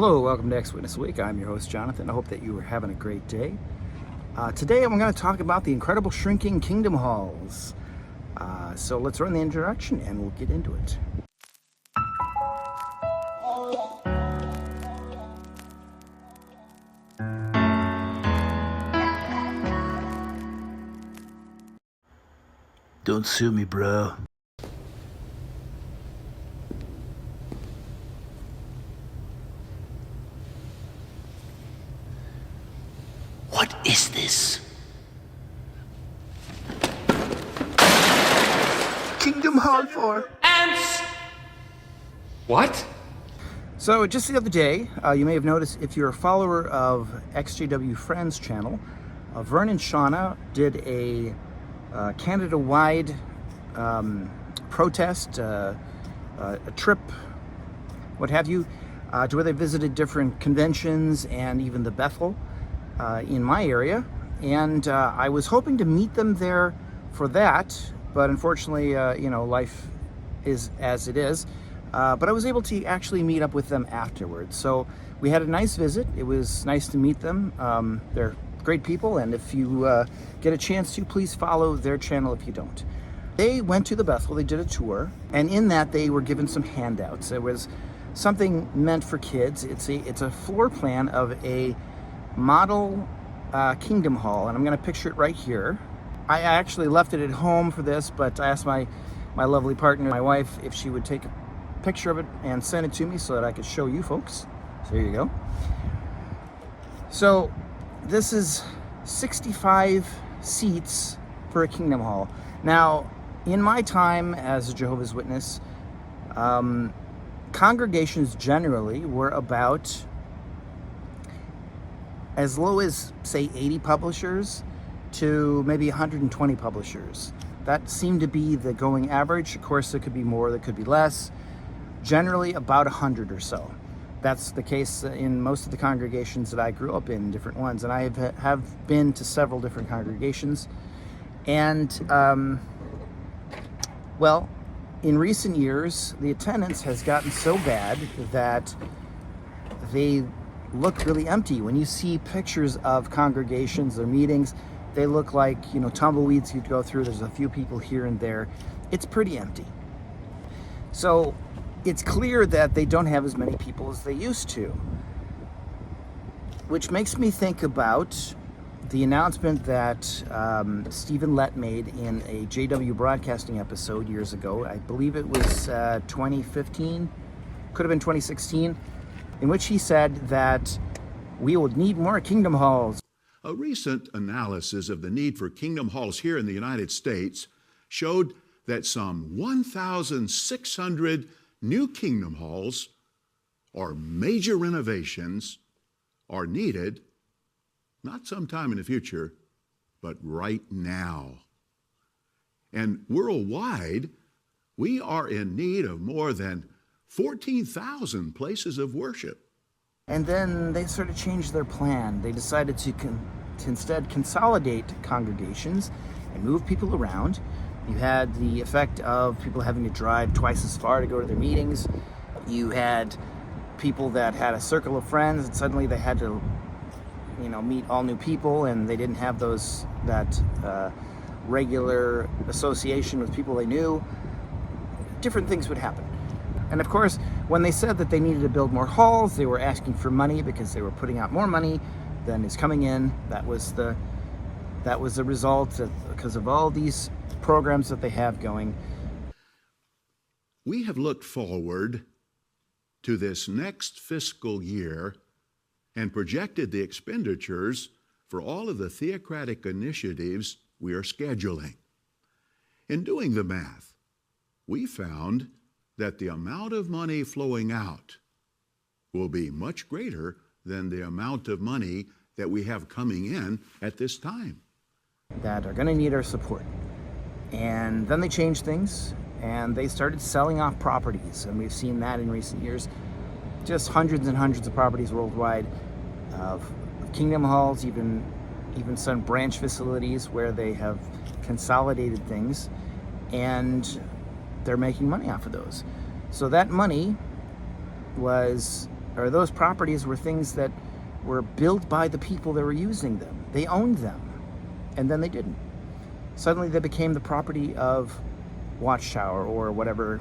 Hello, welcome to Next Witness Week. I'm your host, Jonathan. I hope that you are having a great day. Today I'm going to talk about the incredible shrinking kingdom halls. So let's run the introduction and we'll get into it. Don't sue me, bro. What is this? Kingdom Hall 4. Ants! What? So just the other day, you may have noticed if you're a follower of XJW Friends channel, Vern and Shawna did a Canada-wide protest, a trip, what have you, to where they visited different conventions and even the Bethel in my area. And I was hoping to meet them there for that, but unfortunately, life is as it is. But I was able to actually meet up with them afterwards. So we had a nice visit. It was nice to meet them. They're great people, and if you get a chance to, please follow their channel if you don't. They went to the Bethel, they did a tour, and in that they were given some handouts. It was something meant for kids. It's a floor plan of a model kingdom hall, and I'm going to picture it right here. I actually left it at home for this, but I asked my lovely partner, my wife, if she would take a picture of it and send it to me so that I could show you folks. So here you go. So this is 65 seats for a kingdom hall. Now, in my time as a Jehovah's Witness, congregations generally were about as low as, say, 80 publishers to maybe 120 publishers. That seemed to be the going average. Of course, there could be more, there could be less. Generally, about 100 or so. That's the case in most of the congregations that I grew up in, different ones. And I have been to several different congregations. And, well, in recent years, the attendance has gotten so bad that they look really empty. When you see pictures of congregations or meetings, they look like, tumbleweeds you'd go through. There's a few people here and there. It's pretty empty. So it's clear that they don't have as many people as they used to, which makes me think about the announcement that Stephen Lett made in a JW Broadcasting episode years ago. I believe it was 2015, could have been 2016, in which he said that we would need more kingdom halls. A recent analysis of the need for kingdom halls here in the United States showed that some 1,600 new kingdom halls or major renovations are needed, not sometime in the future, but right now. And worldwide, we are in need of more than 14,000 places of worship. And then they sort of changed their plan. They decided to instead consolidate congregations and move people around. You had the effect of people having to drive twice as far to go to their meetings. You had people that had a circle of friends and suddenly they had to, meet all new people, and they didn't have that regular association with people they knew. Different things would happen. And of course, when they said that they needed to build more halls, they were asking for money because they were putting out more money than is coming in. That was the result because of all these programs that they have going. We have looked forward to this next fiscal year and projected the expenditures for all of the theocratic initiatives we are scheduling. In doing the math, we found that the amount of money flowing out will be much greater than the amount of money that we have coming in at this time. That are going to need our support. And then they changed things, and they started selling off properties, and we've seen that in recent years. Just hundreds and hundreds of properties worldwide of kingdom halls, even some branch facilities where they have consolidated things, and they're making money off of those. So that money was or those properties were things that were built by the people that were using them. They owned them, and then they didn't. Suddenly they became the property of Watchtower or whatever,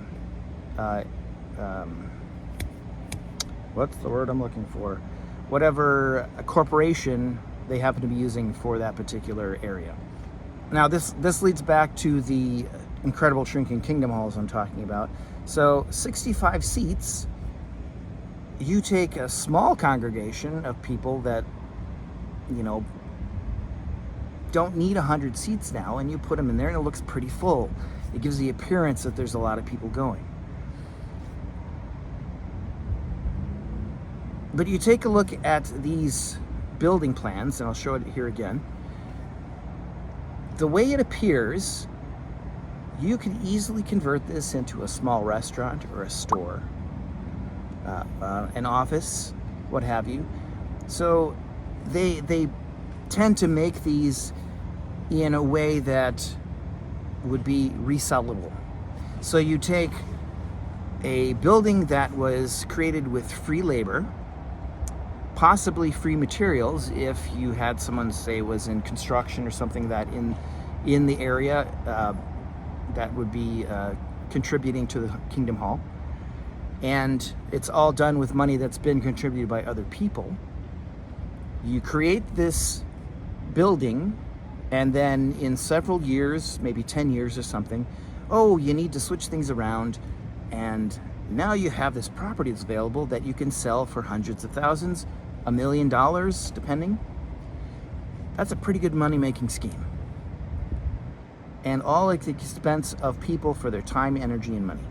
what's the word I'm looking for? Whatever a corporation they happen to be using for that particular area. Now this leads back to the incredible shrinking kingdom halls I'm talking about. So 65 seats, you take a small congregation of people that, you know, don't need 100 seats now, and you put them in there and it looks pretty full. It gives the appearance that there's a lot of people going. But you take a look at these building plans, and I'll show it here again. The way it appears, you could easily convert this into a small restaurant or a store, an office, what have you. So they tend to make these in a way that would be resellable. So you take a building that was created with free labor, possibly free materials if you had someone, say, was in construction or something that in the area that would be contributing to the Kingdom Hall, and it's all done with money that's been contributed by other people. You create this building, and then in several years, maybe 10 years or something, oh, you need to switch things around, and now you have this property that's available that you can sell for hundreds of thousands, $1 million, depending. That's a pretty good money-making scheme. And all at the expense of people for their time, energy, and money.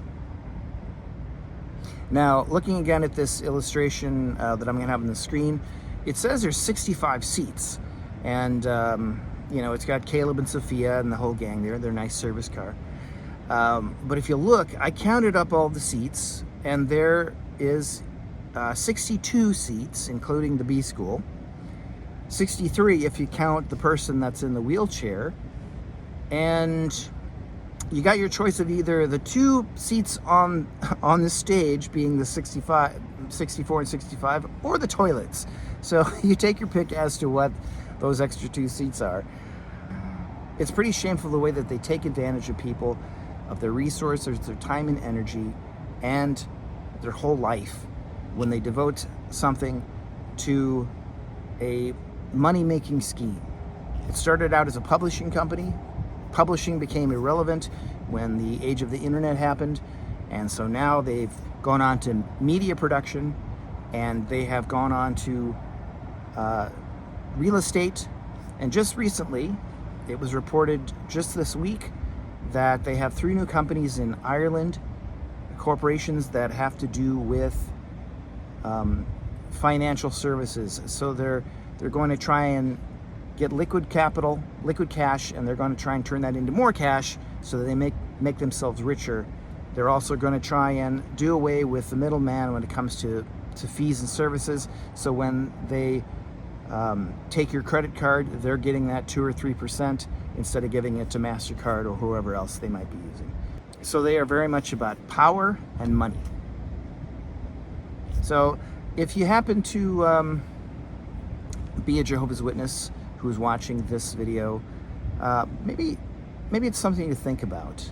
Now, looking again at this illustration that I'm gonna have on the screen, it says there's 65 seats. And, you know, it's got Caleb and Sophia and the whole gang there. They're a nice service car. But if you look, I counted up all the seats, and there is 62 seats, including the B school. 63 if you count the person that's in the wheelchair. And you got your choice of either the two seats on the stage, being the 64 and 65, or the toilets. So you take your pick as to what those extra two seats are. It's pretty shameful the way that they take advantage of people, of their resources, their time and energy, and their whole life when they devote something to a money-making scheme. It started out as a publishing company. Publishing became irrelevant when the age of the internet happened, and so now they've gone on to media production, and they have gone on to real estate. And just recently, it was reported just this week that they have 3 new companies in Ireland, corporations that have to do with financial services. So they're going to try and get liquid capital, liquid cash, and they're going to try and turn that into more cash so that they make themselves richer. They're also going to try and do away with the middleman when it comes to fees and services. So when they take your credit card, they're getting that 2 or 3% instead of giving it to MasterCard or whoever else they might be using. So they are very much about power and money. So if you happen to be a Jehovah's Witness who's watching this video, maybe it's something to think about.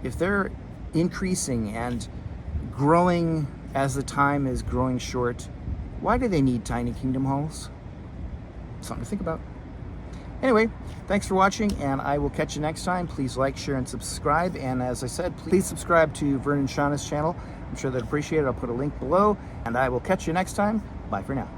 If they're increasing and growing as the time is growing short, why do they need tiny kingdom halls? Something to think about. Anyway, thanks for watching, and I will catch you next time. Please like, share, and subscribe. And as I said, please subscribe to Vern and Shawna's channel. I'm sure they'd appreciate it. I'll put a link below, and I will catch you next time. Bye for now.